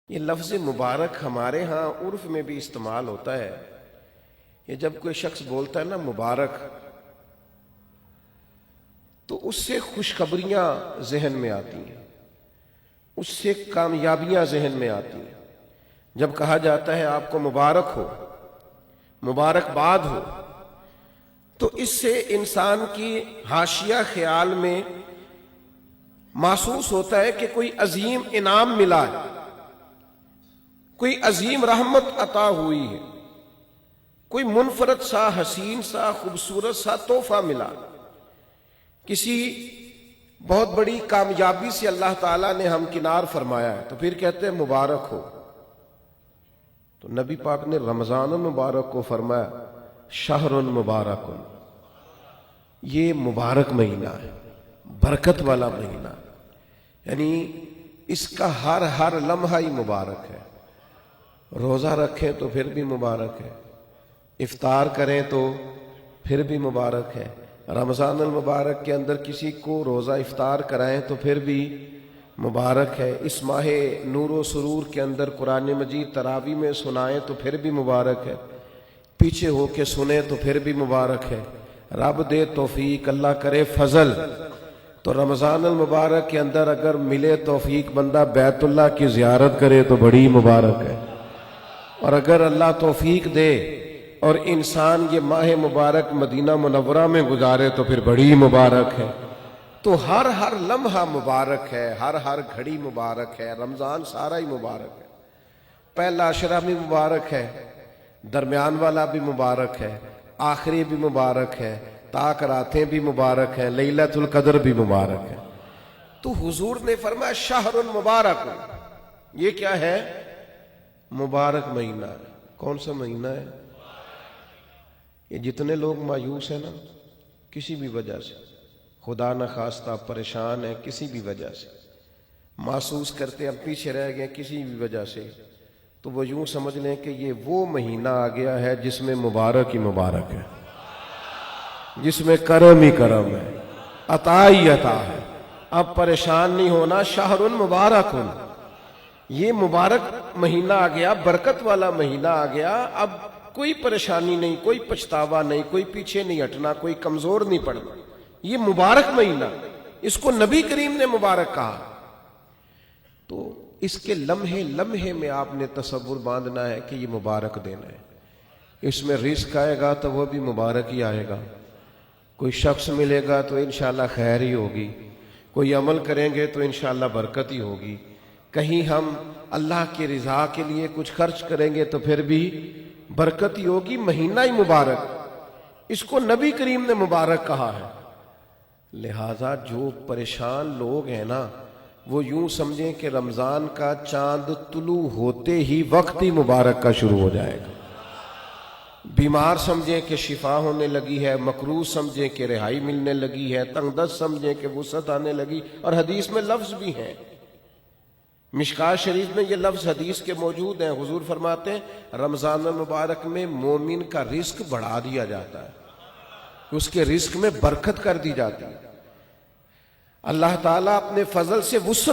یہ لفظ مبارک ہمارے ہاں عرف میں بھی استعمال ہوتا ہے. یہ جب کوئی شخص بولتا ہے نا مبارک، تو اس سے خوشخبریاں ذہن میں آتی ہیں، اس سے کامیابیاں ذہن میں آتی ہیں. جب کہا جاتا ہے آپ کو مبارک ہو، مبارکباد ہو، تو اس سے انسان کی حاشیہ خیال میں محسوس ہوتا ہے کہ کوئی عظیم انعام ملا ہے، کوئی عظیم رحمت عطا ہوئی ہے، کوئی منفرد سا حسین سا خوبصورت سا تحفہ ملا، کسی بہت بڑی کامیابی سے اللہ تعالیٰ نے ہمکنار فرمایا ہے، تو پھر کہتے ہیں مبارک ہو. تو نبی پاک نے رمضان المبارک کو فرمایا شہر مبارک، یہ مبارک مہینہ ہے، برکت والا مہینہ، یعنی اس کا ہر لمحہ ہی مبارک ہے. روزہ رکھیں تو پھر بھی مبارک ہے، افطار کریں تو پھر بھی مبارک ہے. رمضان المبارک کے اندر کسی کو روزہ افطار کرائیں تو پھر بھی مبارک ہے. اس ماہ نور و سرور کے اندر قرآن مجید تراویح میں سنائیں تو پھر بھی مبارک ہے، پیچھے ہو کے سنیں تو پھر بھی مبارک ہے. رب دے توفیق، اللہ کرے فضل، تو رمضان المبارک کے اندر اگر ملے توفیق بندہ بیت اللہ کی زیارت کرے تو بڑی مبارک ہے. اور اگر اللہ توفیق دے اور انسان یہ ماہ مبارک مدینہ منورہ میں گزارے تو پھر بڑی مبارک ہے. تو ہر لمحہ مبارک ہے، ہر گھڑی مبارک ہے. رمضان سارا ہی مبارک ہے. پہلا عشرہ بھی مبارک ہے، درمیان والا بھی مبارک ہے، آخری بھی مبارک ہے، تاک راتیں بھی مبارک ہے، لیلۃ القدر بھی مبارک ہے. تو حضور نے فرمایا شہر مبارک، یہ کیا ہے؟ مبارک مہینہ ہے. کون سا مہینہ ہے؟ یہ جتنے لوگ مایوس ہیں نا کسی بھی وجہ سے، خدا نخواستہ پریشان ہے کسی بھی وجہ سے، محسوس کرتے اب پیچھے رہ گئے کسی بھی وجہ سے، تو وہ یوں سمجھ لیں کہ یہ وہ مہینہ آ گیا ہے جس میں مبارک ہی مبارک ہے، جس میں کرم ہی کرم ہے، عطا ہی عطا ہے. اب پریشان نہیں ہونا. شہر مبارک، یہ مبارک مہینہ آ گیا، برکت والا مہینہ آ گیا. اب کوئی پریشانی نہیں، کوئی پچھتاوا نہیں، کوئی پیچھے نہیں ہٹنا، کوئی کمزور نہیں پڑنا. یہ مبارک مہینہ، اس کو نبی کریم نے مبارک کہا. تو اس کے لمحے لمحے میں آپ نے تصور باندھنا ہے کہ یہ مبارک دن ہے. اس میں رزق آئے گا تو وہ بھی مبارک ہی آئے گا. کوئی شخص ملے گا تو انشاءاللہ خیر ہی ہوگی، کوئی عمل کریں گے تو انشاءاللہ برکت ہی ہوگی. کہیں ہم اللہ کی رضا کے لیے کچھ خرچ کریں گے تو پھر بھی برکت ہی ہوگی. مہینہ ہی مبارک، اس کو نبی کریم نے مبارک کہا ہے. لہذا جو پریشان لوگ ہیں نا وہ یوں سمجھیں کہ رمضان کا چاند طلوع ہوتے ہی وقت ہی مبارک کا شروع ہو جائے گا. بیمار سمجھیں کہ شفا ہونے لگی ہے، مکروہ سمجھیں کہ رہائی ملنے لگی ہے، تنگ دست سمجھیں کہ وسعت آنے لگی. اور حدیث میں لفظ بھی ہیں، مشکات شریف میں یہ لفظ حدیث کے موجود ہیں. حضور فرماتے ہیں رمضان المبارک میں مومن کا رزق بڑھا دیا جاتا ہے، اس کے رزق میں برکت کر دی جاتی ہے. اللہ تعالیٰ اپنے فضل سے وسعت